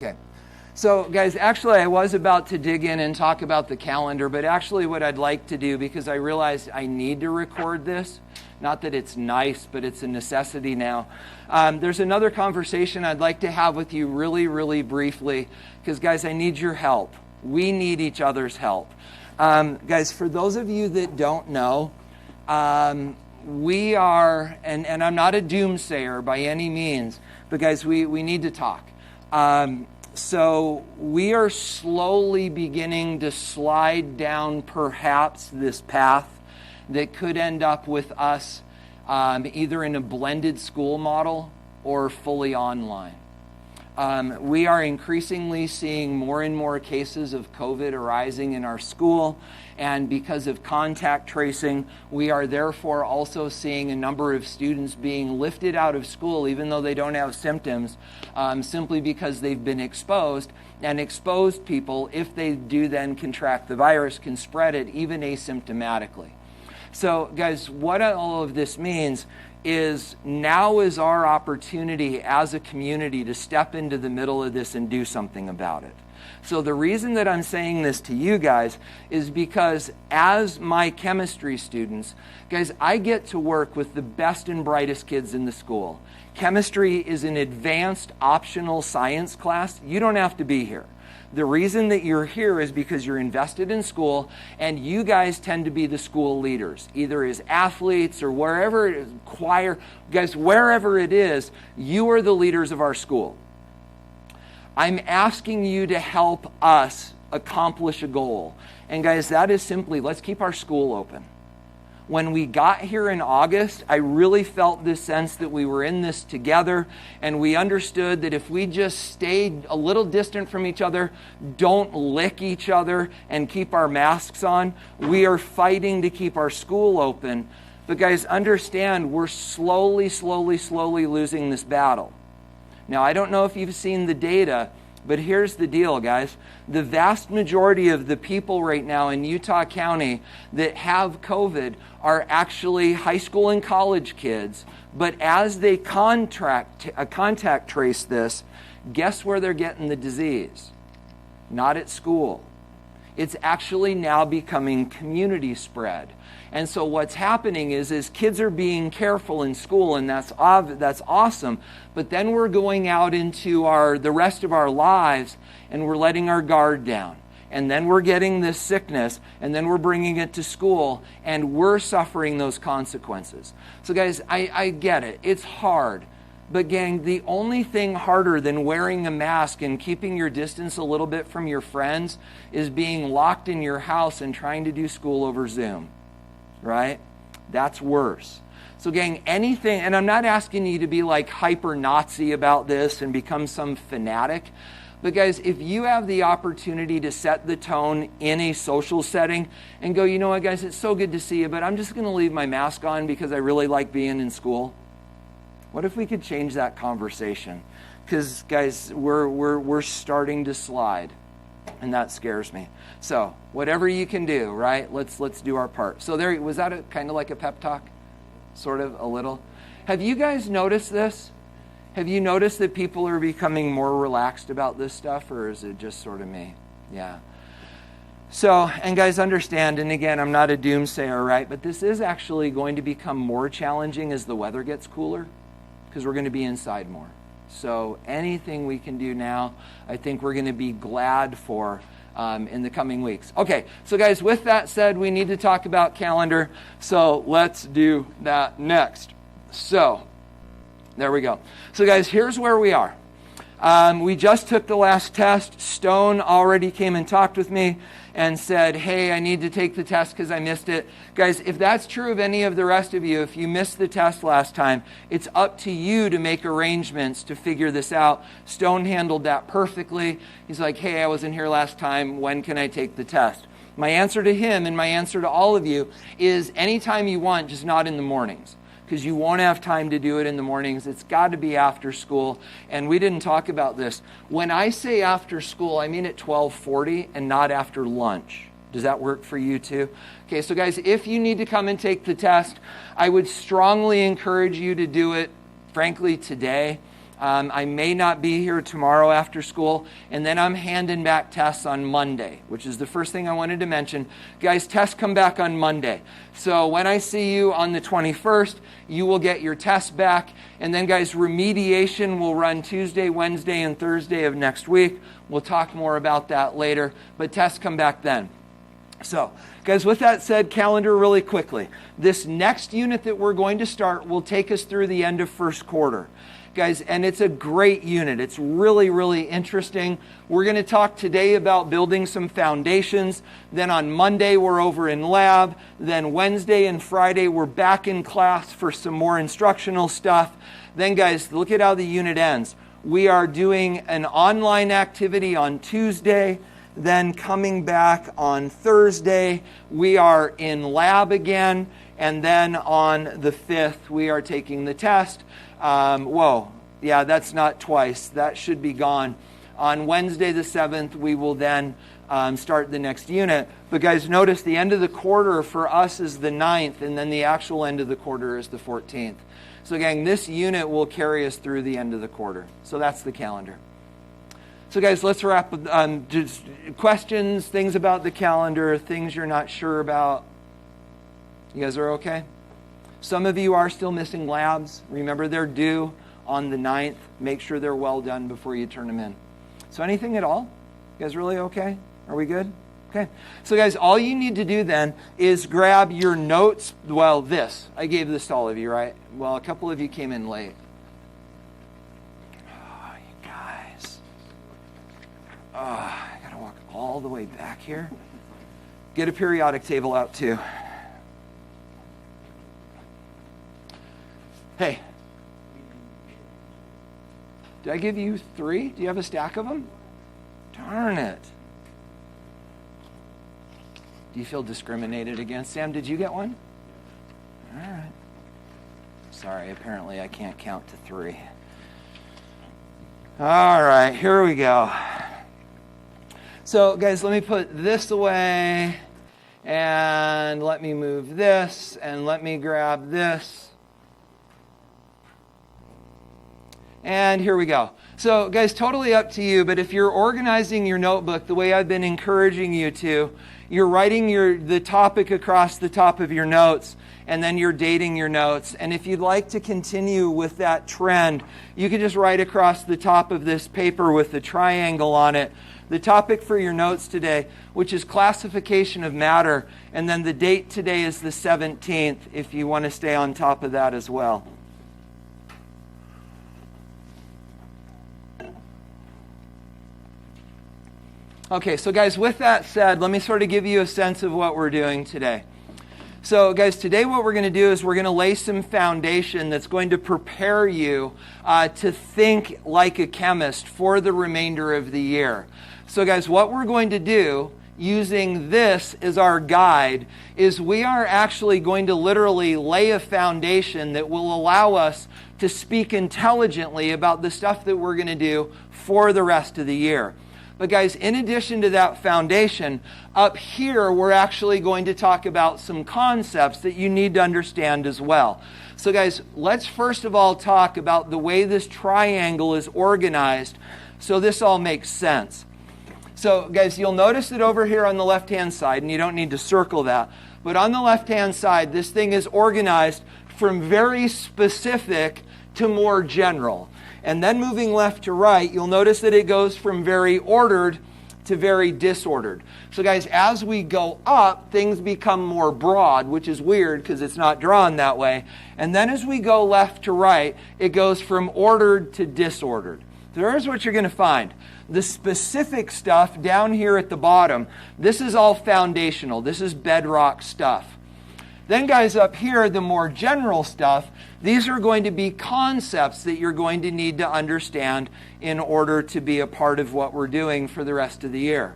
Okay. So guys, actually I was about to dig in and talk about the calendar, but actually what I'd like to do, because I realized I need to record this, not that it's nice, but it's a necessity now. There's another conversation I'd like to have with you really briefly, because guys, I need your help. We need each other's help. Guys, for those of you that don't know, we are, and I'm not a doomsayer by any means, but guys, we need to talk. So we are slowly beginning to slide down perhaps this path that could end up with us either in a blended school model or fully online. We are increasingly seeing more and more cases of COVID arising in our school, and because of contact tracing, we are therefore also seeing a number of students being lifted out of school even though they don't have symptoms, simply because they've been exposed, and exposed people, if they do then contract the virus, can spread it even asymptomatically. So guys, what all of this means is now is our opportunity as a community to step into the middle of this and do something about it. So the reason that I'm saying this to you guys is because as my chemistry students, guys, I get to work with the best and brightest kids in the school. Chemistry is an advanced optional science class. You don't have to be here. The reason that you're here is because you're invested in school, and you guys tend to be the school leaders, either as athletes or wherever it is, choir. Guys, wherever it is, you are the leaders of our school. I'm asking you to help us accomplish a goal. And guys, that is simply, let's keep our school open. When we got here in August, I really felt this sense that we were in this together, and we understood that if we just stayed a little distant from each other, don't lick each other, and keep our masks on, we are fighting to keep our school open. But guys, understand, we're slowly losing this battle. Now, I don't know if you've seen the data, but here's the deal, guys. The vast majority of the people right now in Utah County that have COVID are actually high school and college kids. But as they contact trace this, guess where they're getting the disease? Not at school. It's actually now becoming community spread. And so what's happening is kids are being careful in school, and that's awesome. But then we're going out into the rest of our lives, and we're letting our guard down. And then we're getting this sickness, and then we're bringing it to school, and we're suffering those consequences. So guys, I get it. It's hard. But gang, the only thing harder than wearing a mask and keeping your distance a little bit from your friends is being locked in your house and trying to do school over Zoom. Right? That's worse. So gang, anything, and I'm not asking you to be like hyper Nazi about this and become some fanatic, but guys, if you have the opportunity to set the tone in a social setting and go, you know what guys, it's so good to see you, but I'm just going to leave my mask on because I really like being in school. What if we could change that conversation? Because guys, we're starting to slide. And that scares me. So whatever you can do, right? Let's do our part. So there, was that kind of like a pep talk? Sort of, a little. Have you guys noticed this? Have you noticed that people are becoming more relaxed about this stuff, or is it just sort of me? Yeah. So, and guys, understand, and again, I'm not a doomsayer, right? But this is actually going to become more challenging as the weather gets cooler, because we're going to be inside more. So anything we can do now, I think we're going to be glad for in the coming weeks. Okay, so guys, with that said, we need to talk about calendar. So let's do that next. So there we go. So guys, here's where we are. We just took the last test. Stone already came and talked with me and said, hey, I need to take the test because I missed it. Guys, if that's true of any of the rest of you, if you missed the test last time, it's up to you to make arrangements to figure this out. Stone handled that perfectly. He's like, hey, I wasn't here last time. When can I take the test? My answer to him and my answer to all of you is anytime you want, just not in the mornings, because you won't have time to do it in the mornings. It's got to be after school. And we didn't talk about this. When I say after school, I mean at 12:40 and not after lunch. Does that work for you too? Okay, so guys, if you need to come and take the test, I would strongly encourage you to do it, frankly, today. I may not be here tomorrow after school, and then I'm handing back tests on Monday, which is the first thing I wanted to mention. Guys, tests come back on Monday. So when I see you on the 21st, you will get your tests back. And then, guys, remediation will run Tuesday, Wednesday, and Thursday of next week. We'll talk more about that later, but tests come back then. So, guys, with that said, calendar really quickly. This next unit that we're going to start will take us through the end of first quarter. Guys, and it's a great unit. It's really, really interesting. We're going to talk today about building some foundations. Then on Monday, we're over in lab. Then Wednesday and Friday, we're back in class for some more instructional stuff. Then, guys, look at how the unit ends. We are doing an online activity on Tuesday. Then coming back on Thursday, we are in lab again. And then on the 5th, we are taking the test. Yeah, that's not twice. That should be gone. On Wednesday the 7th, we will then start the next unit. But guys, notice the end of the quarter for us is the 9th, and then the actual end of the quarter is the 14th. So again, this unit will carry us through the end of the quarter. So that's the calendar. So guys, let's wrap with just questions, things about the calendar, things you're not sure about. You guys are okay? Some of you are still missing labs. Remember, they're due on the 9th. Make sure they're well done before you turn them in. So anything at all? You guys really okay? Are we good? Okay. So guys, all you need to do then is grab your notes. Well, this. I gave this to all of you, right? Well, a couple of you came in late. Oh, you guys. Oh, I got to walk all the way back here. Get a periodic table out too. Hey, did I give you 3? Do you have a stack of them? Darn it. Do you feel discriminated against? Sam, did you get one? All right. Sorry, apparently I can't count to 3. All right, here we go. So, guys, let me put this away, and let me move this, and let me grab this. And here we go. So, guys, totally up to you, but if you're organizing your notebook the way I've been encouraging you to, you're writing the topic across the top of your notes, and then you're dating your notes. And if you'd like to continue with that trend, you can just write across the top of this paper with the triangle on it the topic for your notes today, which is classification of matter, and then the date today is the 17th, if you want to stay on top of that as well. Okay, so guys, with that said, let me sort of give you a sense of what we're doing today. So guys, today what we're going to do is we're going to lay some foundation that's going to prepare you to think like a chemist for the remainder of the year. So guys, what we're going to do, using this as our guide, is we are actually going to literally lay a foundation that will allow us to speak intelligently about the stuff that we're going to do for the rest of the year. But guys, in addition to that foundation, up here we're actually going to talk about some concepts that you need to understand as well. So guys, let's first of all talk about the way this triangle is organized so this all makes sense. So guys, you'll notice that over here on the left-hand side, and you don't need to circle that, but on the left-hand side, this thing is organized from very specific to more general. And then moving left to right, you'll notice that it goes from very ordered to very disordered. So guys, as we go up, things become more broad, which is weird because it's not drawn that way. And then as we go left to right, it goes from ordered to disordered. So here's what you're going to find. The specific stuff down here at the bottom, this is all foundational. This is bedrock stuff. Then guys, up here, the more general stuff, these are going to be concepts that you're going to need to understand in order to be a part of what we're doing for the rest of the year.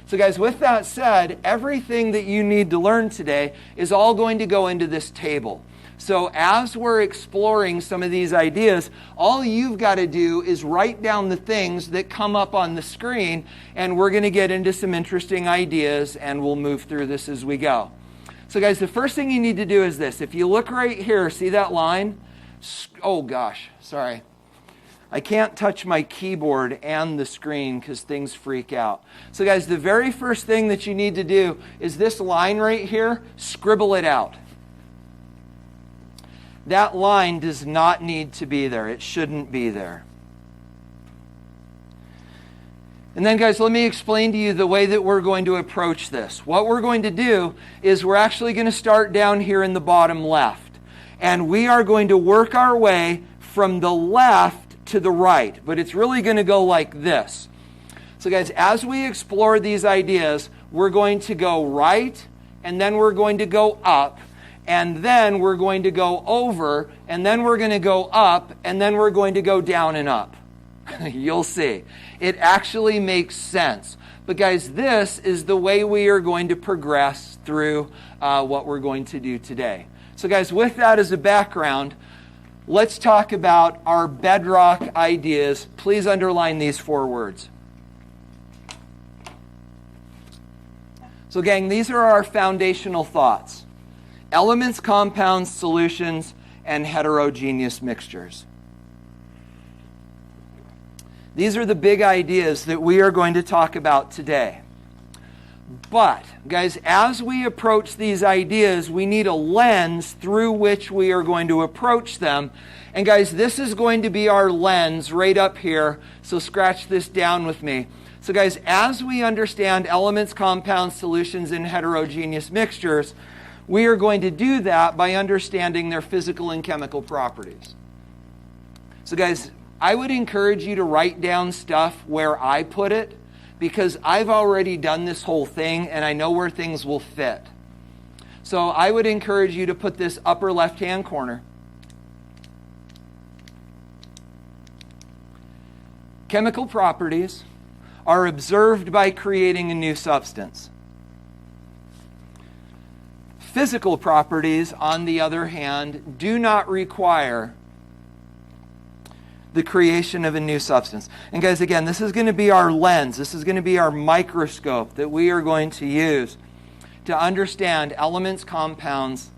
So guys, with that said, everything that you need to learn today is all going to go into this table. So as we're exploring some of these ideas, all you've got to do is write down the things that come up on the screen, and we're going to get into some interesting ideas, and we'll move through this as we go. So guys, the first thing you need to do is this. If you look right here, see that line? Oh gosh, sorry. I can't touch my keyboard and the screen because things freak out. So guys, the very first thing that you need to do is this line right here, scribble it out. That line does not need to be there. It shouldn't be there. And then guys, let me explain to you the way that we're going to approach this. What we're going to do is we're actually going to start down here in the bottom left. And we are going to work our way from the left to the right, but it's really going to go like this. So guys, as we explore these ideas, we're going to go right, and then we're going to go up, and then we're going to go over, and then we're going to go up, and then we're going to go down and up. You'll see. It actually makes sense. But guys, this is the way we are going to progress through what we're going to do today. So guys, with that as a background, let's talk about our bedrock ideas. Please underline these 4 words. So gang, these are our foundational thoughts. Elements, compounds, solutions, and heterogeneous mixtures. These are the big ideas that we are going to talk about today. But, guys, as we approach these ideas, we need a lens through which we are going to approach them. And guys, this is going to be our lens right up here. So scratch this down with me. So guys, as we understand elements, compounds, solutions, and heterogeneous mixtures, we are going to do that by understanding their physical and chemical properties. So guys, I would encourage you to write down stuff where I put it, because I've already done this whole thing and I know where things will fit. So I would encourage you to put this upper left-hand corner. Chemical properties are observed by creating a new substance. Physical properties, on the other hand, do not require the creation of a new substance. And guys, again, this is going to be our lens. This is going to be our microscope that we are going to use to understand elements, compounds,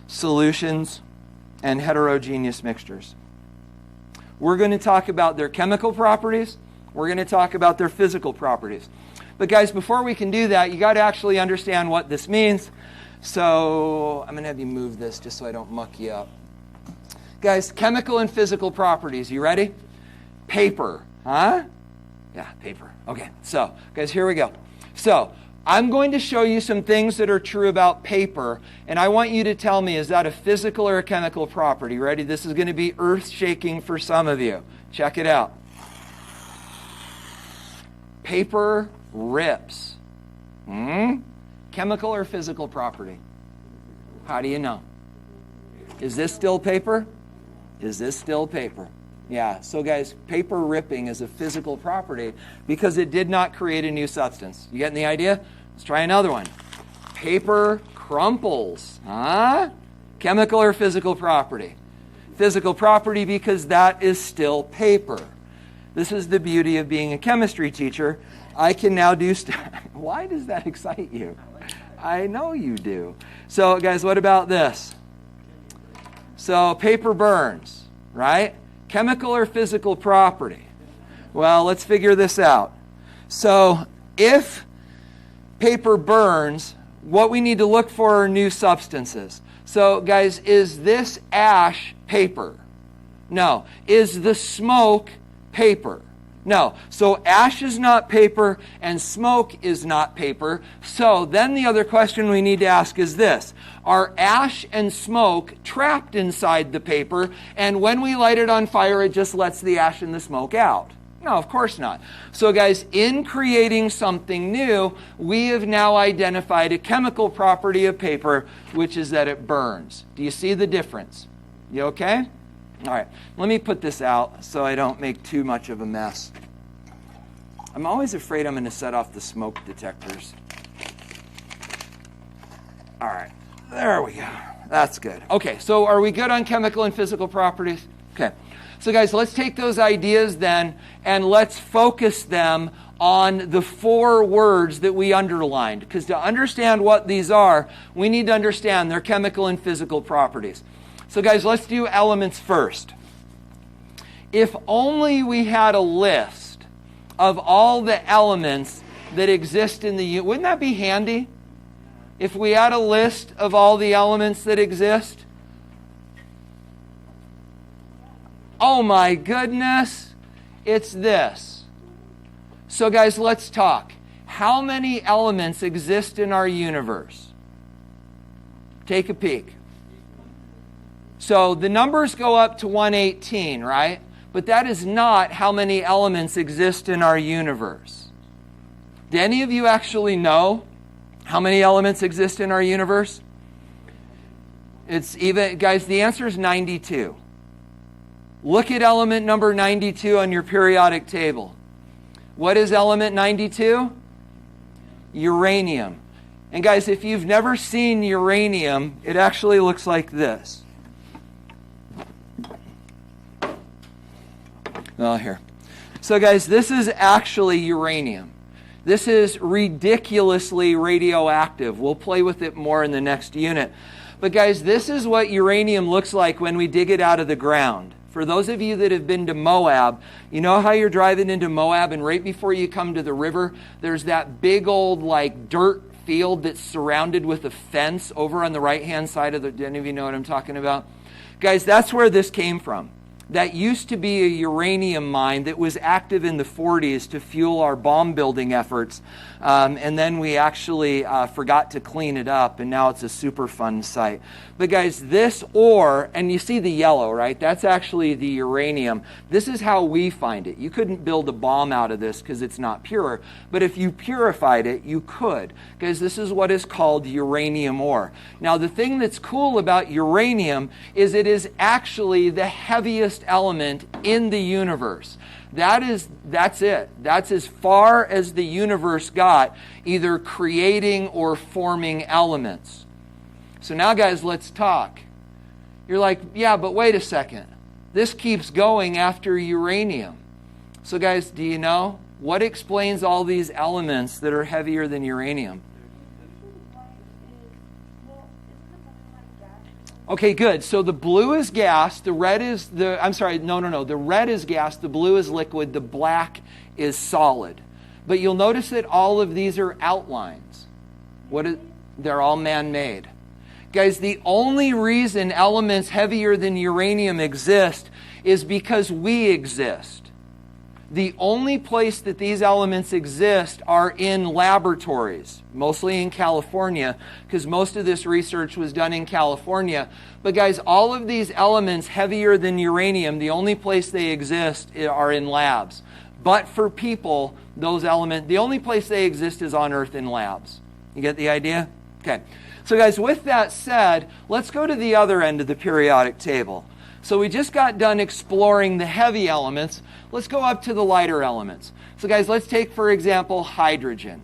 solutions, and heterogeneous mixtures. We're going to talk about their chemical properties. We're going to talk about their physical properties. But guys, before we can do that, you got to actually understand what this means. So I'm going to have you move this just so I don't muck you up. Guys, chemical and physical properties. You ready? Paper. Huh? Yeah, paper. Okay, so, guys, here we go. So, I'm going to show you some things that are true about paper, and I want you to tell me, is that a physical or a chemical property? Ready? This is going to be earth-shaking for some of you. Check it out. Paper rips. Chemical or physical property? How do you know? Is this still paper? Is this still paper? Yeah, so guys, paper ripping is a physical property because it did not create a new substance. You getting the idea? Let's try another one. Paper crumples. Huh? Chemical or physical property? Physical property because that is still paper. This is the beauty of being a chemistry teacher. I can now do Why does that excite you? I know you do. So guys, what about this? So paper burns, right? Chemical or physical property? Well, let's figure this out. So if paper burns, what we need to look for are new substances. So guys, is this ash paper? No. Is the smoke paper? No. So ash is not paper and smoke is not paper. So then the other question we need to ask is this. Are ash and smoke trapped inside the paper, and when we light it on fire, it just lets the ash and the smoke out? No, of course not. So guys, in creating something new, we have now identified a chemical property of paper, which is that it burns. Do you see the difference? You okay? All right, let me put this out so I don't make too much of a mess. I'm always afraid I'm going to set off the smoke detectors. All right, there we go. That's good. Okay, so are we good on chemical and physical properties? Okay, so guys, let's take those ideas then and let's focus them on the 4 words that we underlined. Because to understand what these are, we need to understand their chemical and physical properties. So guys, let's do elements first. If only we had a list of all the elements that exist in the universe. Wouldn't that be handy? If we had a list of all the elements that exist? Oh my goodness, it's this. So guys, let's talk. How many elements exist in our universe? Take a peek. So the numbers go up to 118, right? But that is not how many elements exist in our universe. Do any of you actually know how many elements exist in our universe? It's even, guys, the answer is 92. Look at element number 92 on your periodic table. What is element 92? Uranium. And guys, if you've never seen uranium, it actually looks like this. Oh, here. So guys, this is actually uranium. This is ridiculously radioactive. We'll play with it more in the next unit. But guys, this is what uranium looks like when we dig it out of the ground. For those of you that have been to Moab, you know how you're driving into Moab and right before you come to the river, there's that big old like dirt field that's surrounded with a fence over on the right-hand side of the, do any of you know what I'm talking about? Guys, that's where this came from. That used to be a uranium mine that was active in the 40s to fuel our bomb building efforts. And then we actually forgot to clean it up, and now it's a super fun site. But guys, this ore, and you see the yellow, right? That's actually the uranium. This is how we find it. You couldn't build a bomb out of this because it's not pure. But if you purified it, you could. Because this is what is called uranium ore. Now, the thing that's cool about uranium is it is actually the heaviest element in the universe. That's it. That's as far as the universe got, either creating or forming elements. So now, guys, let's talk. You're like, yeah, but wait a second. This keeps going after uranium. So, guys, do you know what explains all these elements that are heavier than uranium? Okay, good. So the blue is gas, the red is the red is gas, the blue is liquid, the black is solid. But you'll notice that all of these are outlines. They're all man-made. Guys, the only reason elements heavier than uranium exist is because we exist. The only place that these elements exist are in laboratories, mostly in California, because most of this research was done in California. But guys, all of these elements heavier than uranium, the only place they exist are in labs. But for people, those elements, the only place they exist is on Earth in labs. You get the idea? Okay. So guys, with that said, let's go to the other end of the periodic table. So we just got done exploring the heavy elements. Let's go up to the lighter elements. So guys, let's take, for example, hydrogen.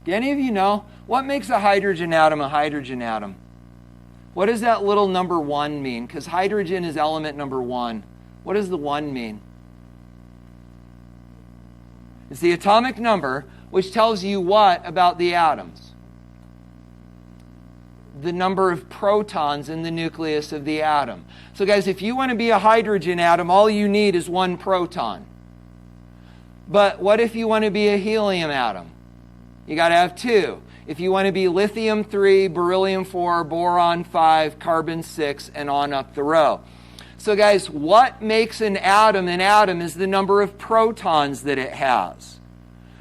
Do any of you know what makes a hydrogen atom a hydrogen atom? What does that little number 1 mean? Because hydrogen is element number 1. What does the 1 mean? It's the atomic number, which tells you what about the atoms? The number of protons in the nucleus of the atom. So guys, if you want to be a hydrogen atom, all you need is 1 proton. But what if you want to be a helium atom? You got to have 2. If you want to be lithium 3, beryllium 4, boron 5, carbon 6, and on up the row. So guys, what makes an atom is the number of protons that it has.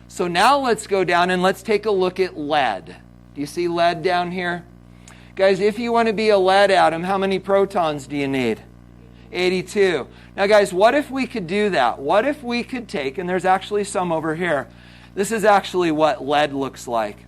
So now let's go down and let's take a look at lead. Do you see lead down here? Guys, if you want to be a lead atom, how many protons do you need? 82. Now, guys, what if we could do that? What if we could take, and there's actually some over here. This is actually what lead looks like.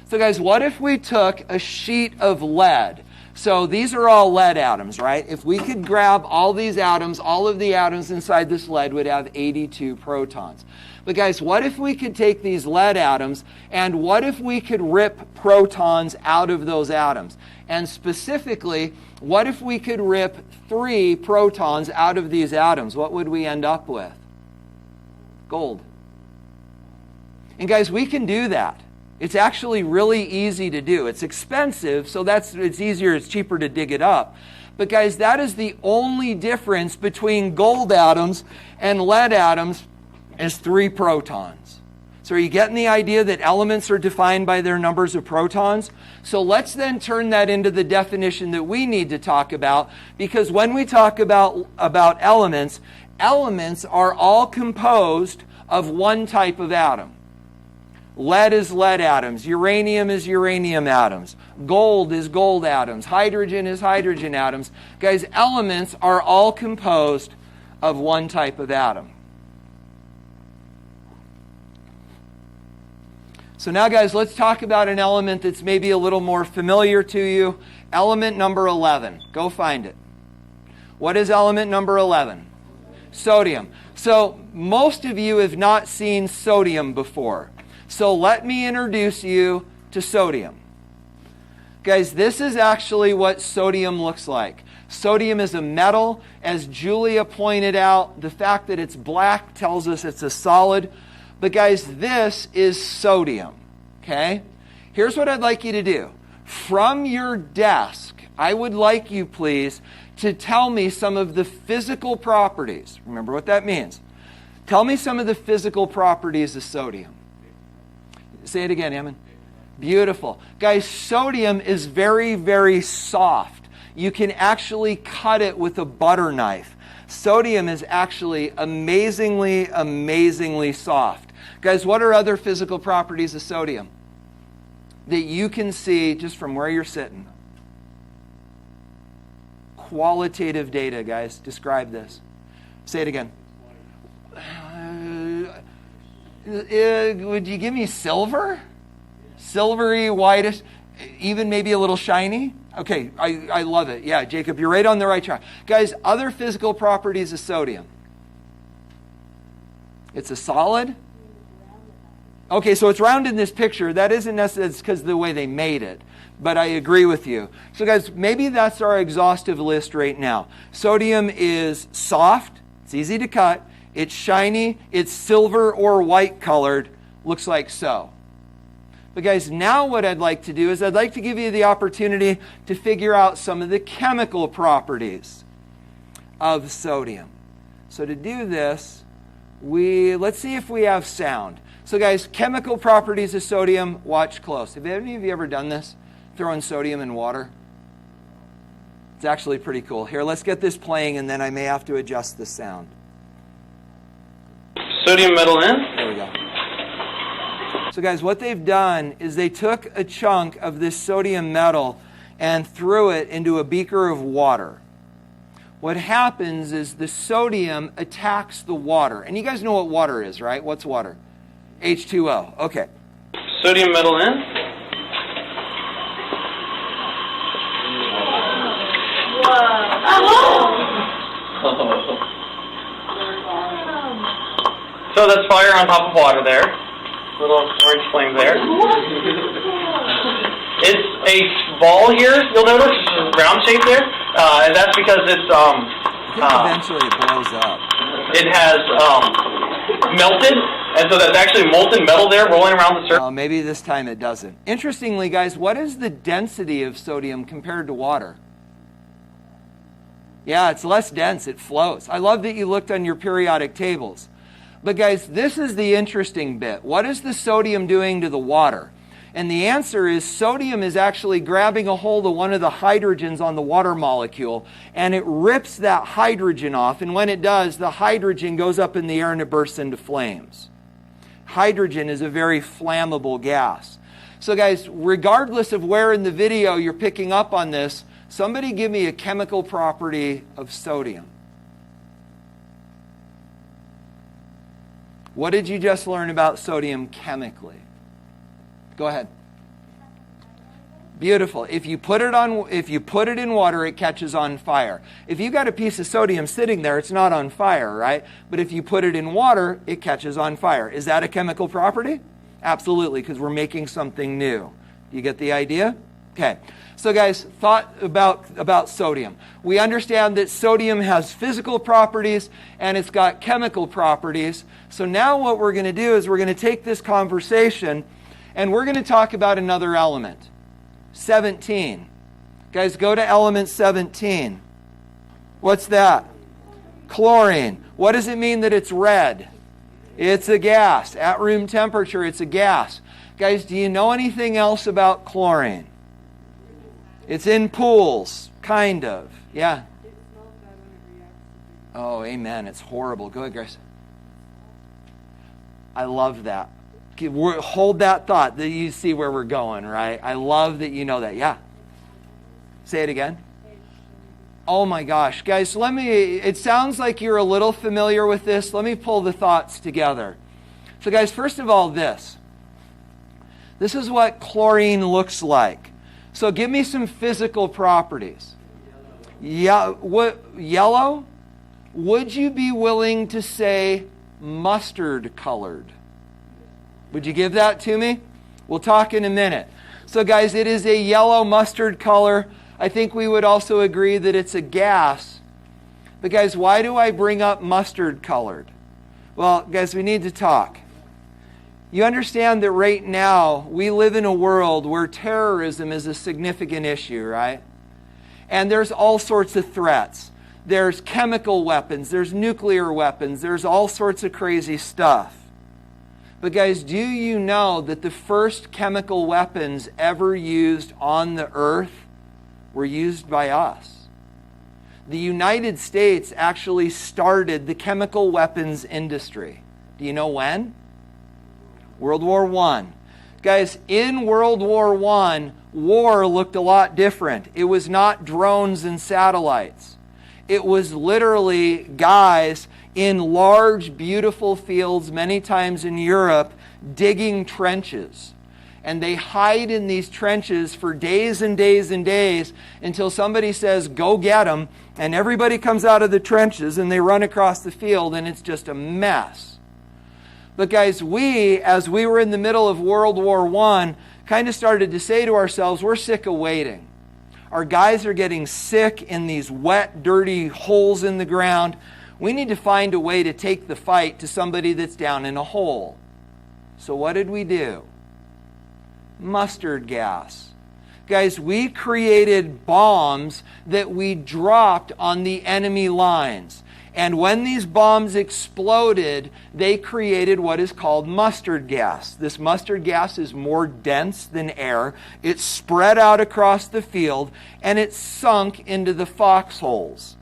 So, guys, what if we took a sheet of lead? So these are all lead atoms, right? If we could grab all these atoms, all of the atoms inside this lead would have 82 protons. But guys, what if we could take these lead atoms, and what if we could rip protons out of those atoms? And specifically, what if we could rip 3 protons out of these atoms? What would we end up with? Gold. And guys, we can do that. It's actually really easy to do. It's expensive, so it's easier, it's cheaper to dig it up. But guys, that is the only difference between gold atoms and lead atoms is 3 protons. So are you getting the idea that elements are defined by their numbers of protons? So let's then turn that into the definition that we need to talk about, because when we talk about elements, elements are all composed of one type of atom. Lead is lead atoms. Uranium is uranium atoms. Gold is gold atoms. Hydrogen is hydrogen atoms. Guys, elements are all composed of one type of atom. So now, guys, let's talk about an element that's maybe a little more familiar to you. Element number 11. Go find it. What is element number 11? Sodium. So most of you have not seen sodium before. So let me introduce you to sodium. Guys, this is actually what sodium looks like. Sodium is a metal. As Julia pointed out, the fact that it's black tells us it's a solid. But guys, this is sodium, okay? Here's what I'd like you to do. From your desk, I would like you, please, to tell me some of the physical properties. Remember what that means. Tell me some of the physical properties of sodium. Say it again, Eamon. Beautiful. Guys, sodium is very, very soft. You can actually cut it with a butter knife. Sodium is actually amazingly, amazingly soft. Guys, what are other physical properties of sodium that you can see just from where you're sitting? Qualitative data, guys. Describe this. Say it again. Would you give me silver? Silvery, whitish, even maybe a little shiny? Okay, I love it. Yeah, Jacob, you're right on the right track. Guys, other physical properties of sodium. It's a solid. Okay, so it's round in this picture. That isn't necessarily because of the way they made it. But I agree with you. So guys, maybe that's our exhaustive list right now. Sodium is soft. It's easy to cut. It's shiny. It's silver or white colored. Looks like so. But guys, now what I'd like to do is I'd like to give you the opportunity to figure out some of the chemical properties of sodium. So to do this, let's see if we have sound. So guys, chemical properties of sodium, watch close. Have any of you ever done this? Throwing sodium in water? It's actually pretty cool. Here, let's get this playing and then I may have to adjust the sound. Sodium metal in. There we go. So guys, what they've done is they took a chunk of this sodium metal and threw it into a beaker of water. What happens is the sodium attacks the water. And you guys know what water is, right? What's water? H2O. Okay. Sodium metal in. So that's fire on top of water there. Little orange flame there. It's a ball here, you'll notice. It's a round shape there. And that's because it's I think eventually it blows up. It has melted, and so that's actually molten metal there rolling around the surface. Maybe this time it doesn't. Interestingly, guys, what is the density of sodium compared to water? Yeah, it's less dense. It flows. I love that you looked on your periodic tables. But guys, this is the interesting bit. What is the sodium doing to the water? And the answer is sodium is actually grabbing a hold of one of the hydrogens on the water molecule, and it rips that hydrogen off. And when it does, the hydrogen goes up in the air and it bursts into flames. Hydrogen is a very flammable gas. So guys, regardless of where in the video you're picking up on this, somebody give me a chemical property of sodium. What did you just learn about sodium chemically? Go ahead. Beautiful. If you put it in water, it catches on fire. If you got a piece of sodium sitting there, it's not on fire, right? But if you put it in water, it catches on fire. Is that a chemical property? Absolutely, because we're making something new. Do you get the idea? Okay. So guys, thought about sodium. We understand that sodium has physical properties and it's got chemical properties. So now what we're going to do is we're going to take this conversation and we're going to talk about another element. 17. Guys, go to element 17. What's that? Chlorine. What does it mean that it's red? It's a gas. At room temperature, it's a gas. Guys, do you know anything else about chlorine? It's in pools, kind of. Yeah. Oh, amen. It's horrible. Go ahead, Grace. I love that. Hold that thought that you see where we're going, right? I love that you know that. Yeah. Say it again. Oh my gosh. Guys, it sounds like you're a little familiar with this. Let me pull the thoughts together. So guys, first of all, this is what chlorine looks like. So give me some physical properties. Yeah, yellow? Would you be willing to say mustard colored? Would you give that to me? We'll talk in a minute. So guys, it is a yellow mustard color. I think we would also agree that it's a gas. But guys, why do I bring up mustard colored? Well, guys, we need to talk. You understand that right now we live in a world where terrorism is a significant issue, right? And there's all sorts of threats. There's chemical weapons, there's nuclear weapons, there's all sorts of crazy stuff. But guys, do you know that the first chemical weapons ever used on the earth were used by us? The United States actually started the chemical weapons industry. Do you know when? World War I. Guys, in World War I, war looked a lot different. It was not drones and satellites. It was literally guys in large, beautiful fields, many times in Europe, digging trenches. And they hide in these trenches for days and days and days until somebody says, go get them. And everybody comes out of the trenches and they run across the field and it's just a mess. But guys, as we were in the middle of World War I, kind of started to say to ourselves, we're sick of waiting. Our guys are getting sick in these wet, dirty holes in the ground. We need to find a way to take the fight to somebody that's down in a hole. So what did we do? Mustard gas. Guys, we created bombs that we dropped on the enemy lines. And when these bombs exploded, they created what is called mustard gas. This mustard gas is more dense than air. It spread out across the field, and it sunk into the foxholes.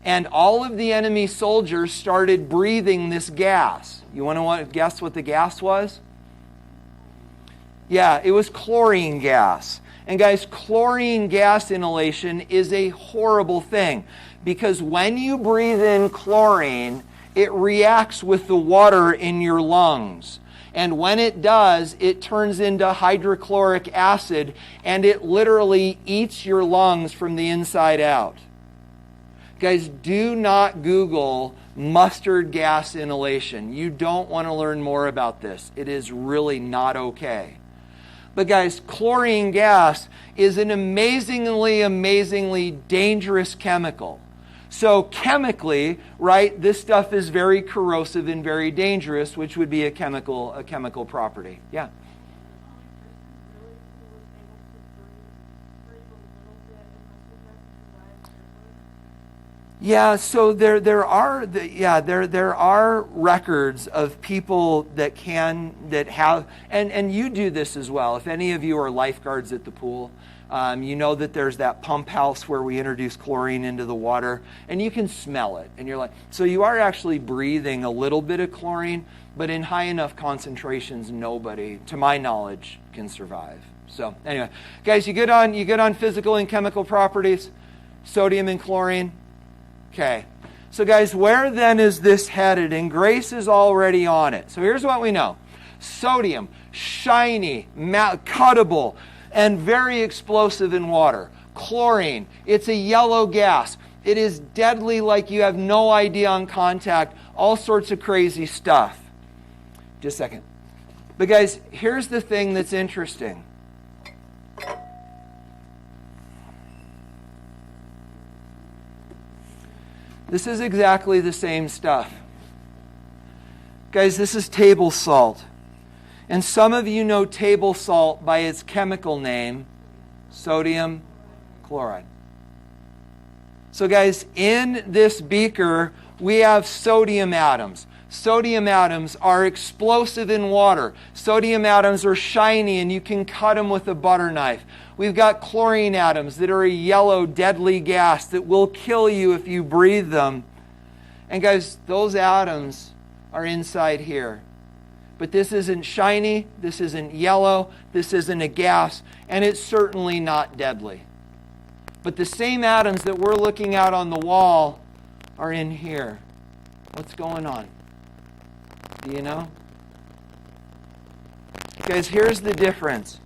And all of the enemy soldiers started breathing this gas. You want to guess what the gas was? Yeah, it was chlorine gas. And guys, chlorine gas inhalation is a horrible thing. Because when you breathe in chlorine, it reacts with the water in your lungs. And when it does, it turns into hydrochloric acid, and it literally eats your lungs from the inside out. Guys, do not Google mustard gas inhalation. You don't want to learn more about this. It is really not okay. But guys, chlorine gas is an amazingly dangerous chemical. So chemically, right, this stuff is very corrosive and very dangerous, which would be a chemical property. Yeah. Yeah, so there are records of people that have, and you do this as well. If any of you are lifeguards at the pool, you know that there's that pump house where we introduce chlorine into the water, and you can smell it. And you're like, so you are actually breathing a little bit of chlorine, but in high enough concentrations, nobody, to my knowledge, can survive. So anyway, guys, you get on physical and chemical properties, sodium and chlorine. Okay, so guys, where then is this headed? And Grace is already on it. So here's what we know. Sodium, shiny, cuttable, and very explosive in water. Chlorine, it's a yellow gas. It is deadly like you have no idea on contact. All sorts of crazy stuff. Just a second. But guys, here's the thing that's interesting. This is exactly the same stuff. Guys, this is table salt. And some of you know table salt by its chemical name, sodium chloride. So guys, in this beaker, we have sodium atoms. Sodium atoms are explosive in water. Sodium atoms are shiny and you can cut them with a butter knife. We've got chlorine atoms that are a yellow, deadly gas that will kill you if you breathe them. And guys, those atoms are inside here. But this isn't shiny, this isn't yellow, this isn't a gas, and it's certainly not deadly. But the same atoms that we're looking at on the wall are in here. What's going on? Do you know? Guys, here's the difference.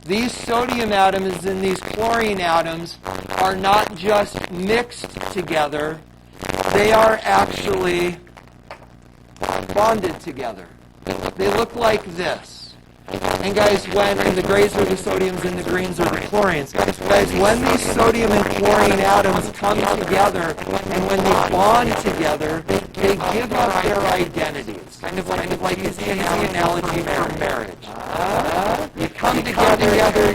These sodium atoms and these chlorine atoms are not just mixed together, they are actually bonded together. They look like this. And guys, and the grays are the sodiums and the greens are the chlorines. Guys, when these sodium and chlorine atoms come together and when they bond together, they give up their identities. Kind of like using the analogy for marriage. You come together,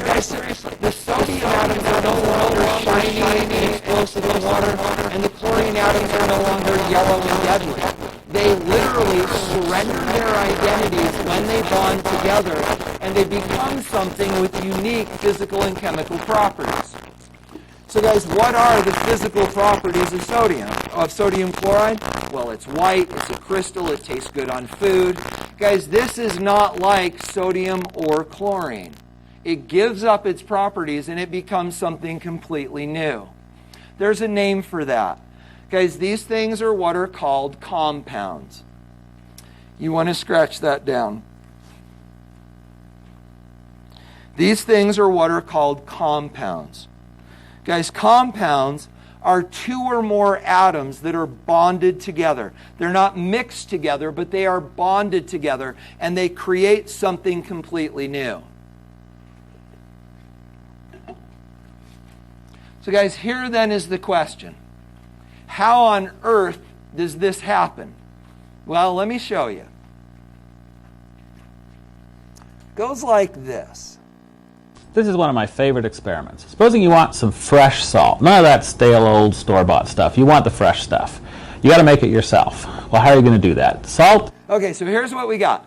guys, seriously, the sodium atoms are no longer shiny and explosive in water, and the chlorine atoms are no longer yellow and deadly. They literally surrender their identities when they bond together, and they become something with unique physical and chemical properties. So guys, what are the physical properties of sodium chloride? Well, it's white, it's a crystal, it tastes good on food. Guys, this is not like sodium or chlorine. It gives up its properties and it becomes something completely new. There's a name for that. Guys, these things are what are called compounds. You want to scratch that down. These things are what are called compounds. Guys, compounds are two or more atoms that are bonded together. They're not mixed together, but they are bonded together, and they create something completely new. So guys, here then is the question. How on earth does this happen? Well, let me show you. It goes like this. This is one of my favorite experiments. Supposing you want some fresh salt. None of that stale old store-bought stuff. You want the fresh stuff. You got to make it yourself. Well, how are you going to do that? Salt? Okay, so here's what we got.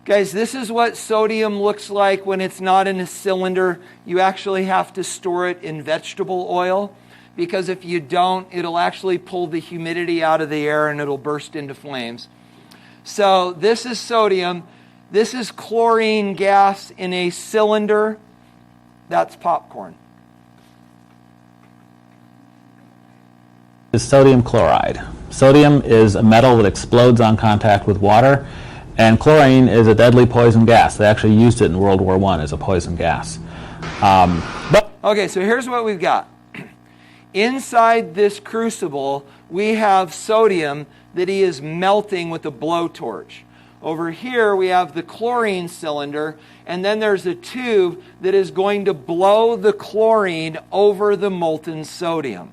Guys, this is what sodium looks like when it's not in a cylinder. You actually have to store it in vegetable oil, because if you don't, it'll actually pull the humidity out of the air and it'll burst into flames. So this is sodium. This is chlorine gas in a cylinder. That's popcorn. Is sodium chloride. Sodium is a metal that explodes on contact with water, and chlorine is a deadly poison gas. They actually used it in World War I as a poison gas. Okay, so here's what we've got. Inside this crucible, we have sodium that he is melting with a blowtorch. Over here, we have the chlorine cylinder, and then there's a tube that is going to blow the chlorine over the molten sodium.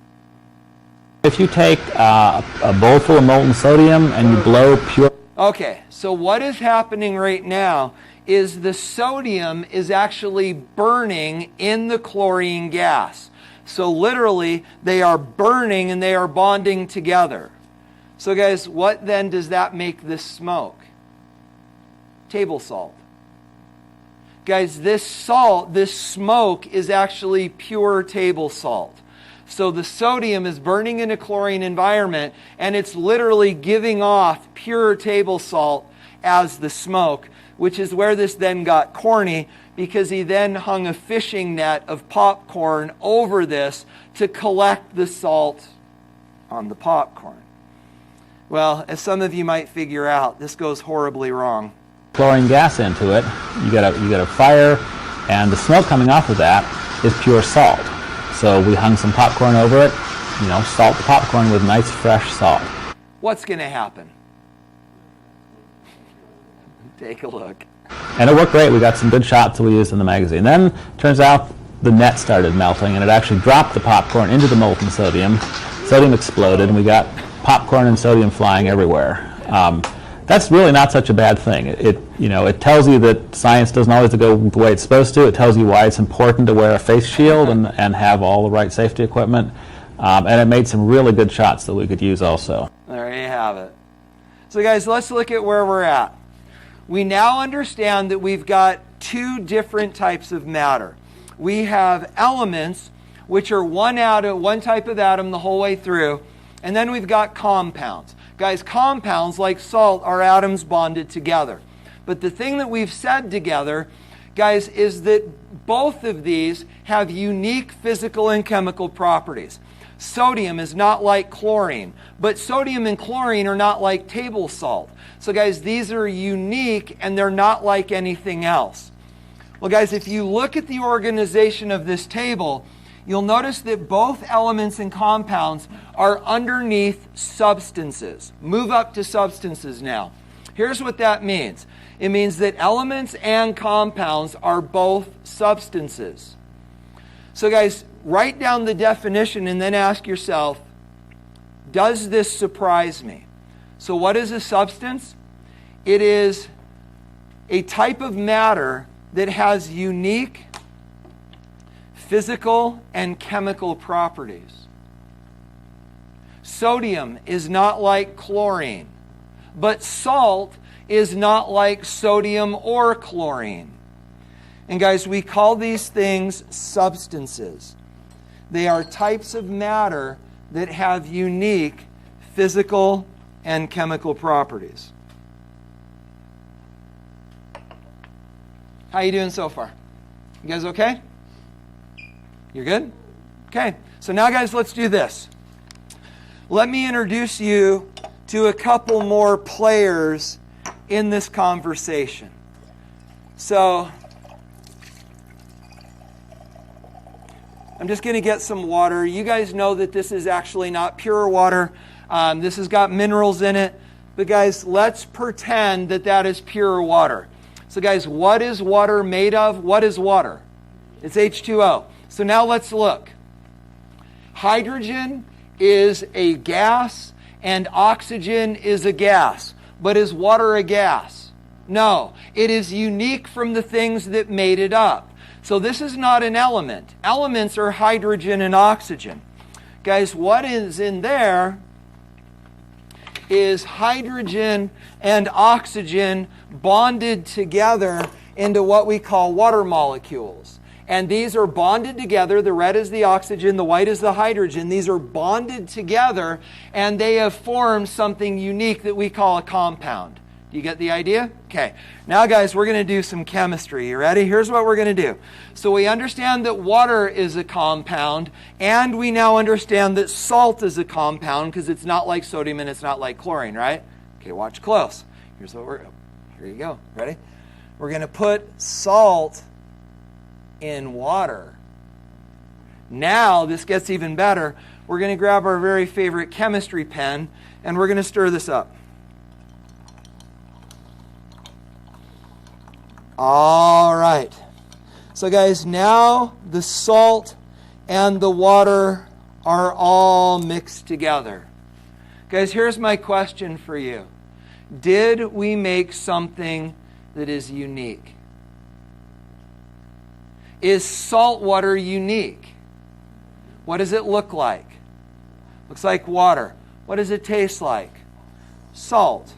If you take a bowl full of molten sodium and you blow pure... Okay, so what is happening right now is the sodium is actually burning in the chlorine gas. So literally, they are burning and they are bonding together. So guys, what then does that make this smoke? Table salt. Guys, this smoke is actually pure table salt. So the sodium is burning in a chlorine environment, and it's literally giving off pure table salt as the smoke, which is where this then got corny, because he then hung a fishing net of popcorn over this to collect the salt on the popcorn. Well, as some of you might figure out, this goes horribly wrong. Chlorine gas into it, you got a fire, and the smoke coming off of that is pure salt. So we hung some popcorn over it, salt the popcorn with nice fresh salt. What's going to happen? Take a look. And it worked great. We got some good shots that we used in the magazine. Then, turns out, the net started melting, and it actually dropped the popcorn into the molten sodium. Sodium exploded, and we got popcorn and sodium flying everywhere. That's really not such a bad thing. It tells you that science doesn't always go the way it's supposed to. It tells you why it's important to wear a face shield and have all the right safety equipment. And it made some really good shots that we could use also. There you have it. So guys, let's look at where we're at. We now understand that we've got two different types of matter. We have elements, which are one type of atom the whole way through, and then we've got compounds. Guys, compounds, like salt, are atoms bonded together. But the thing that we've said together, guys, is that both of these have unique physical and chemical properties. Sodium is not like chlorine, but sodium and chlorine are not like table salt. So guys, these are unique and they're not like anything else. Well guys, if you look at the organization of this table, you'll notice that both elements and compounds are underneath substances. Move up to substances now. Here's what that means. It means that elements and compounds are both substances. So guys, write down the definition and then ask yourself, does this surprise me? So what is a substance? It is a type of matter that has unique physical and chemical properties. Sodium is not like chlorine, but salt is not like sodium or chlorine. And guys, we call these things substances. They are types of matter that have unique physical and chemical properties. How you doing so far? You guys okay? You're good? Okay. So now guys, let's do this. Let me introduce you to a couple more players in this conversation. So I'm just going to get some water. You guys know that this is actually not pure water. This has got minerals in it. But guys, let's pretend that that is pure water. So guys, what is water made of? What is water? It's H2O. So now let's look. Hydrogen is a gas and oxygen is a gas. But is water a gas? No. It is unique from the things that made it up. So this is not an element. Elements are hydrogen and oxygen. Guys, what is in there is hydrogen and oxygen bonded together into what we call water molecules. And these are bonded together. The red is the oxygen, the white is the hydrogen. These are bonded together, and they have formed something unique that we call a compound. Do you get the idea? Okay. Now, guys, we're going to do some chemistry. You ready? Here's what we're going to do. So we understand that water is a compound, and we now understand that salt is a compound because it's not like sodium and it's not like chlorine, right? Okay, watch close. Here you go. Ready? We're going to put salt in water. Now, this gets even better. We're going to grab our very favorite chemistry pen, and we're going to stir this up. All right. So guys, now the salt and the water are all mixed together. Guys, here's my question for you. Did we make something that is unique? Is salt water unique? What does it look like? Looks like water. What does it taste like? Salt.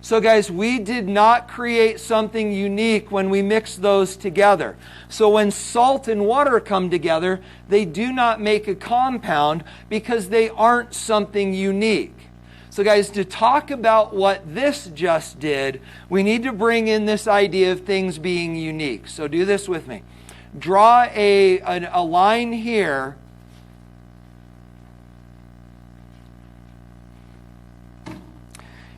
So guys, we did not create something unique when we mix those together. So when salt and water come together, they do not make a compound because they aren't something unique. So guys, to talk about what this just did, we need to bring in this idea of things being unique. So do this with me. Draw a line here.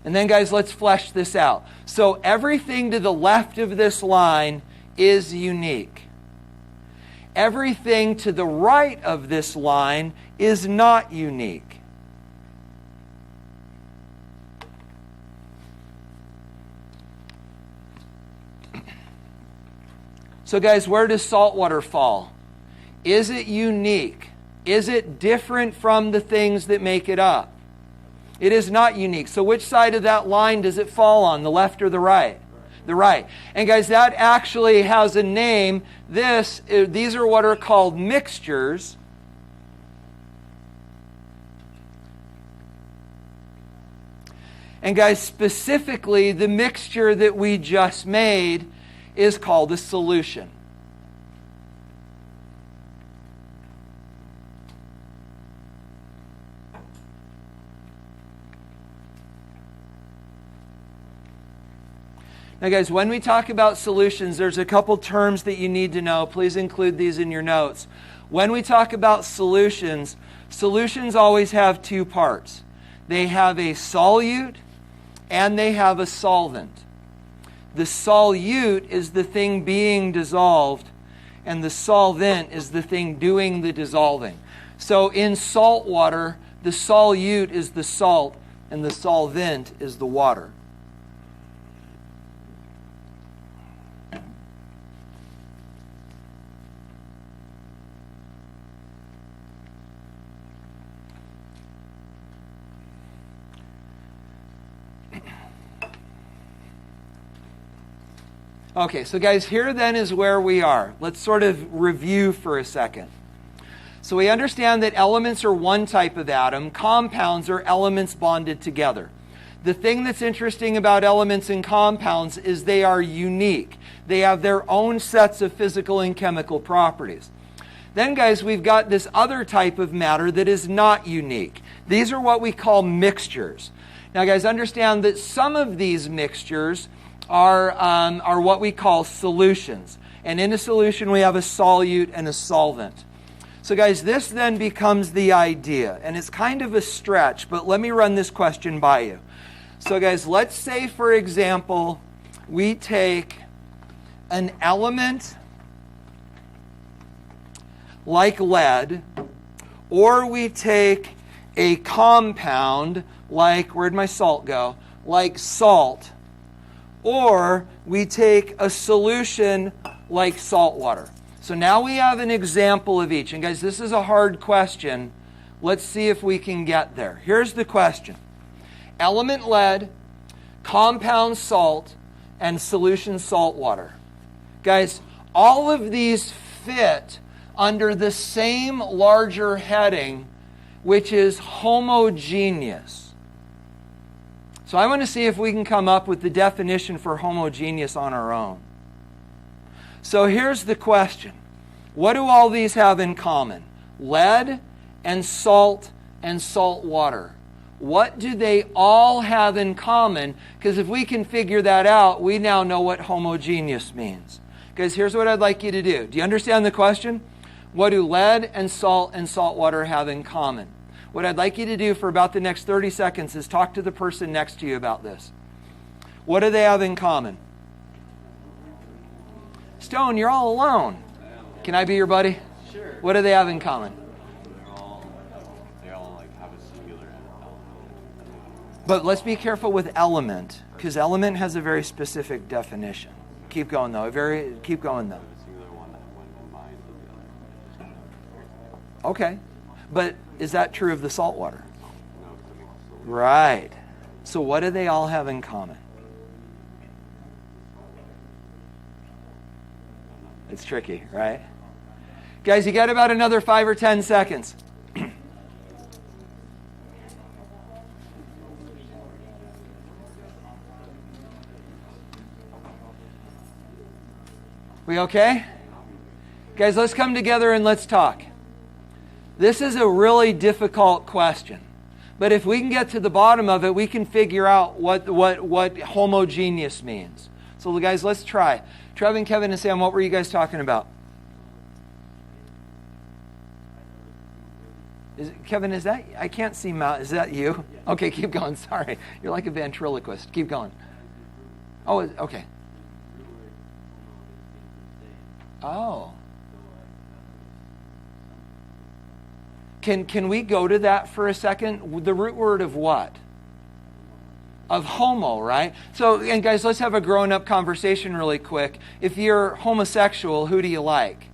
And then, guys, let's flesh this out. So everything to the left of this line is unique. Everything to the right of this line is not unique. So, guys, where does salt water fall? Is it unique? Is it different from the things that make it up? It is not unique. So which side of that line does it fall on, the left or the right? The right. And guys, that actually has a name. These are what are called mixtures. And guys, specifically, the mixture that we just made is called a solution. Now guys, when we talk about solutions, there's a couple terms that you need to know. Please include these in your notes. When we talk about solutions, solutions always have two parts. They have a solute and they have a solvent. The solute is the thing being dissolved, and the solvent is the thing doing the dissolving. So in salt water, the solute is the salt, and the solvent is the water. Okay, so guys, here then is where we are. Let's sort of review for a second. So we understand that elements are one type of atom. Compounds are elements bonded together. The thing that's interesting about elements and compounds is they are unique. They have their own sets of physical and chemical properties. Then, guys, we've got this other type of matter that is not unique. These are what we call mixtures. Now, guys, understand that some of these mixtures are what we call solutions. And in a solution, we have a solute and a solvent. So guys, this then becomes the idea. And it's kind of a stretch, but let me run this question by you. So guys, let's say, for example, we take an element like lead, or we take a compound like, where'd my salt go? Like salt. Or we take a solution like salt water. So now we have an example of each. And guys, this is a hard question. Let's see if we can get there. Here's the question. Element lead, compound salt, and solution salt water. Guys, all of these fit under the same larger heading, which is homogeneous. So I want to see if we can come up with the definition for homogeneous on our own. So here's the question. What do all these have in common? Lead and salt water. What do they all have in common? Because if we can figure that out, we now know what homogeneous means. Guys, here's what I'd like you to do. Do you understand the question? What do lead and salt water have in common? What I'd like you to do for about the next 30 seconds is talk to the person next to you about this. What do they have in common? Stone, you're all alone. Can I be your buddy? Sure. What do they have in common? They all like have a singular element. But let's be careful with element, because element has a very specific definition. Keep going though. Keep going though. A singular one that when combined with the other. Okay. But is that true of the salt water? No, because it makes it so Right. So what do they all have in common? It's tricky, right? Guys, you got about another 5 or 10 seconds. We okay? Guys, let's come together and let's talk. This is a really difficult question. But if we can get to the bottom of it, we can figure out what homogeneous means. So guys, let's try. Trevin, Kevin, and Sam, what were you guys talking about? Kevin, is that, I can't see mouth. Is that you? Okay, keep going. Sorry. You're like a ventriloquist. Keep going. Oh, okay. Oh. Can we go to that for a second? The root word of what? Of homo, right? So, and guys, let's have a grown-up conversation really quick. If you're homosexual, who do you like?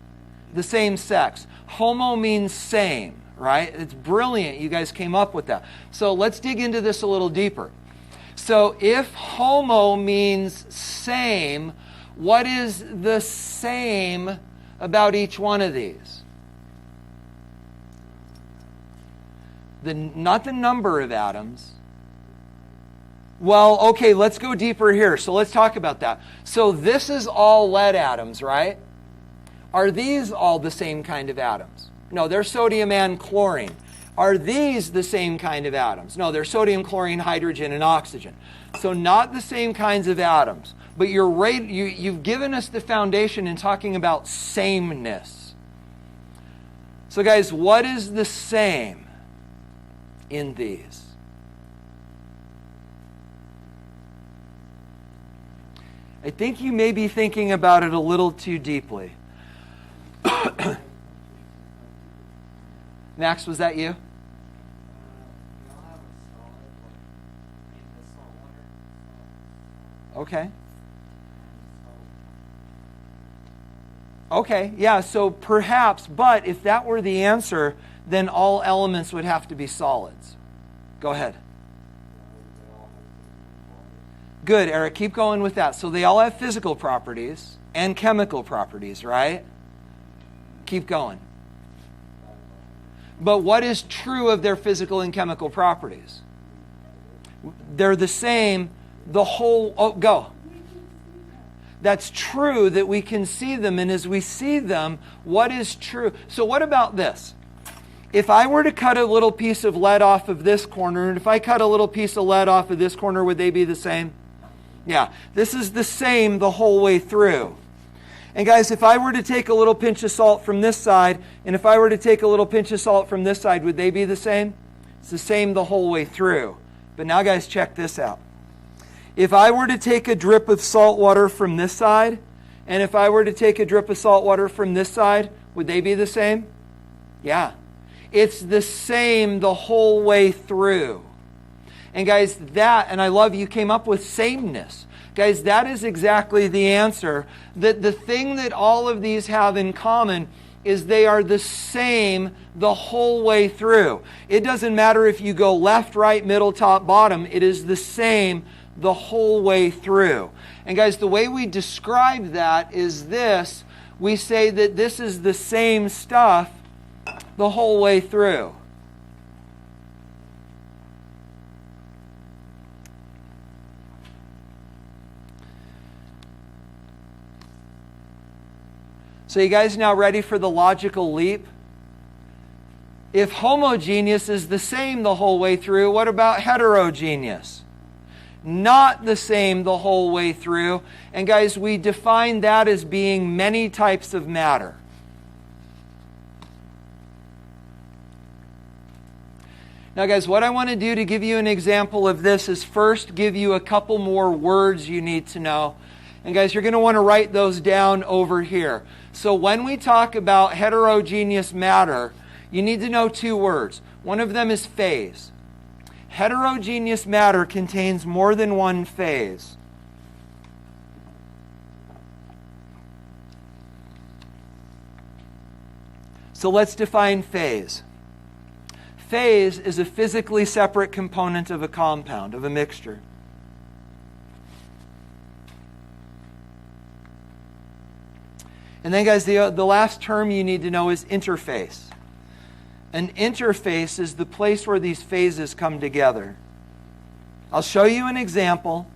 The same sex. Homo means same, right? It's brilliant. You guys came up with that. So let's dig into this a little deeper. So if homo means same, what is the same about each one of these? Not the number of atoms. Well, okay, let's go deeper here. So let's talk about that. So this is all lead atoms, right? Are these all the same kind of atoms? No, they're sodium and chlorine. Are these the same kind of atoms? No, they're sodium, chlorine, hydrogen, and oxygen. So not the same kinds of atoms. But you've given us the foundation in talking about sameness. So guys, what is the same in these? I think you may be thinking about it a little too deeply. Max, was that you? Okay. Okay, yeah, so perhaps, but if that were the answer, then all elements would have to be solids. Go ahead. Good, Eric, keep going with that. So they all have physical properties and chemical properties, right? Keep going. But what is true of their physical and chemical properties? They're the same, the whole, oh, go. That's true that we can see them, and as we see them, what is true? So what about this? If I were to cut a little piece of lead off of this corner, and if I cut a little piece of lead off of this corner, would they be the same? Yeah, this is the same the whole way through. And guys, if I were to take a little pinch of salt from this side, and if I were to take a little pinch of salt from this side, would they be the same? It's the same the whole way through. But now guys, check this out. If I were to take a drip of salt water from this side, and if I were to take a drip of salt water from this side, would they be the same? Yeah. It's the same the whole way through. And guys, that, and I love you came up with sameness. Guys, that is exactly the answer. That the thing that all of these have in common is they are the same the whole way through. It doesn't matter if you go left, right, middle, top, bottom. It is the same the whole way through. And guys, the way we describe that is this. We say that this is the same stuff the whole way through. So you guys now ready for the logical leap? If homogeneous is the same the whole way through, what about heterogeneous? Not the same the whole way through. And guys, we define that as being many types of matter. Now guys, what I want to do to give you an example of this is first give you a couple more words you need to know. And guys, you're going to want to write those down over here. So when we talk about heterogeneous matter, you need to know two words. One of them is phase. Heterogeneous matter contains more than one phase. So let's define phase. Phase is a physically separate component of a compound, of a mixture. And then guys, the last term you need to know is interface. An interface is the place where these phases come together. I'll show you an example.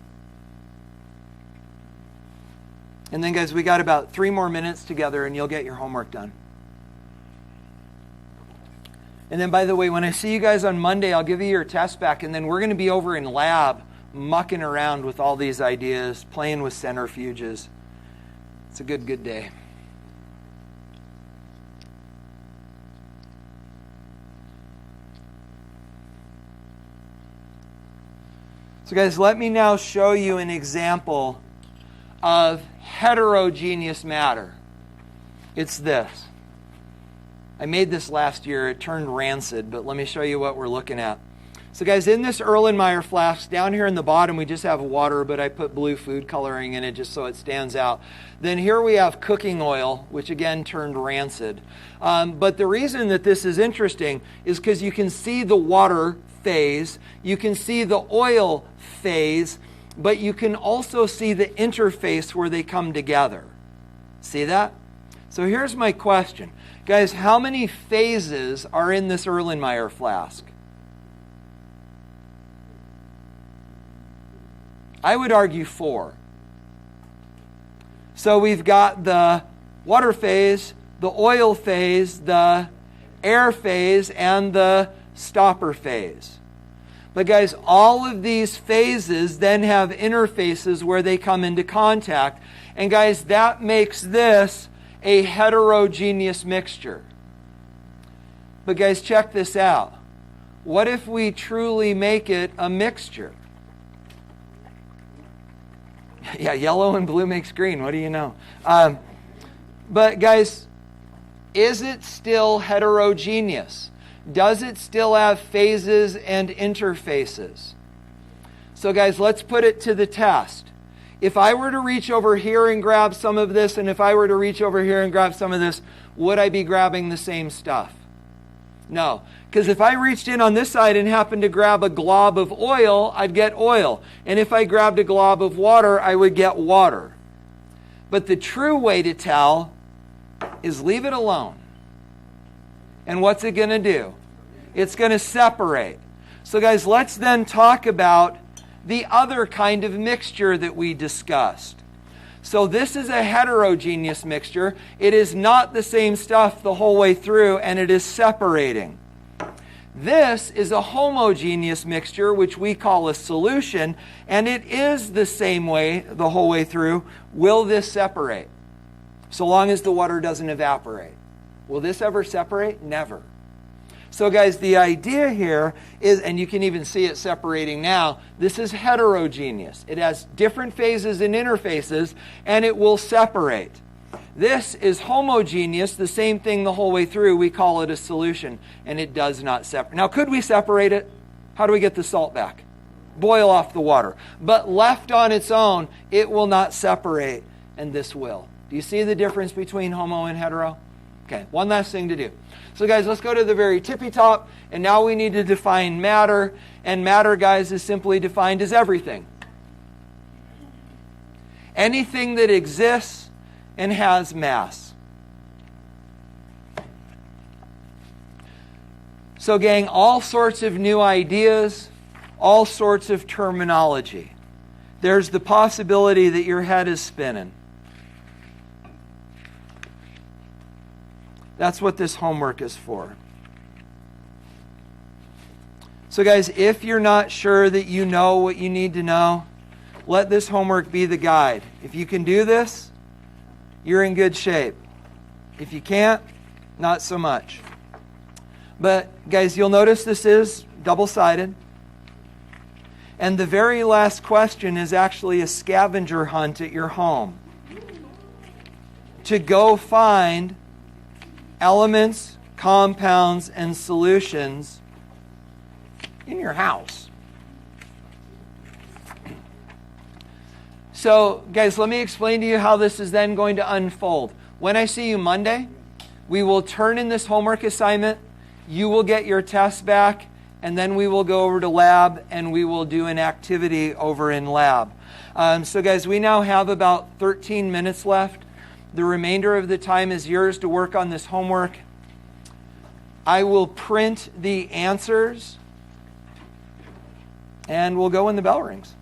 And then guys, we got about 3 more minutes together and you'll get your homework done. And then by the way, when I see you guys on Monday, I'll give you your test back, and then we're going to be over in lab mucking around with all these ideas, playing with centrifuges. It's a good day. So guys, let me now show you an example of heterogeneous matter. It's this. I made this last year. It turned rancid, but let me show you what we're looking at. So guys, in this Erlenmeyer flask, down here in the bottom, we just have water, but I put blue food coloring in it just so it stands out. Then here we have cooking oil, which again turned rancid. But the reason that this is interesting is because you can see the water phase, you can see the oil phase, but you can also see the interface where they come together. See that? So here's my question. Guys, how many phases are in this Erlenmeyer flask? I would argue 4. So we've got the water phase, the oil phase, the air phase, and the stopper phase. But guys, all of these phases then have interfaces where they come into contact. And guys, that makes this a heterogeneous mixture. But guys, check this out. What if we truly make it a mixture? Yeah, yellow and blue makes green. What do you know? But guys, is it still heterogeneous? Does it still have phases and interfaces? So guys, let's put it to the test. If I were to reach over here and grab some of this, and if I were to reach over here and grab some of this, would I be grabbing the same stuff? No. Because if I reached in on this side and happened to grab a glob of oil, I'd get oil. And if I grabbed a glob of water, I would get water. But the true way to tell is leave it alone. And what's it going to do? It's going to separate. So guys, let's then talk about the other kind of mixture that we discussed. So this is a heterogeneous mixture. It is not the same stuff the whole way through, and it is separating. This is a homogeneous mixture, which we call a solution, and it is the same way the whole way through. Will this separate? So long as the water doesn't evaporate. Will this ever separate? Never. So guys, the idea here is, and you can even see it separating now, this is heterogeneous. It has different phases and interfaces, and it will separate. This is homogeneous, the same thing the whole way through. We call it a solution, and it does not separate. Now, could we separate it? How do we get the salt back? Boil off the water. But left on its own, it will not separate, and this will. Do you see the difference between homo and hetero? Okay, one last thing to do. So guys, let's go to the very tippy top, and now we need to define matter. And matter, guys, is simply defined as everything. Anything that exists and has mass. So gang, all sorts of new ideas, all sorts of terminology. There's the possibility that your head is spinning. That's what this homework is for. So guys, if you're not sure that you know what you need to know, let this homework be the guide. If you can do this, you're in good shape. If you can't, not so much. But guys, you'll notice this is double-sided. And the very last question is actually a scavenger hunt at your home. To go find elements, compounds, and solutions in your house. So, guys, let me explain to you how this is then going to unfold. When I see you Monday, we will turn in this homework assignment. You will get your test back, and then we will go over to lab, and we will do an activity over in lab. So, guys, we now have about 13 minutes left. The remainder of the time is yours to work on this homework. I will print the answers, and we'll go when the bell rings.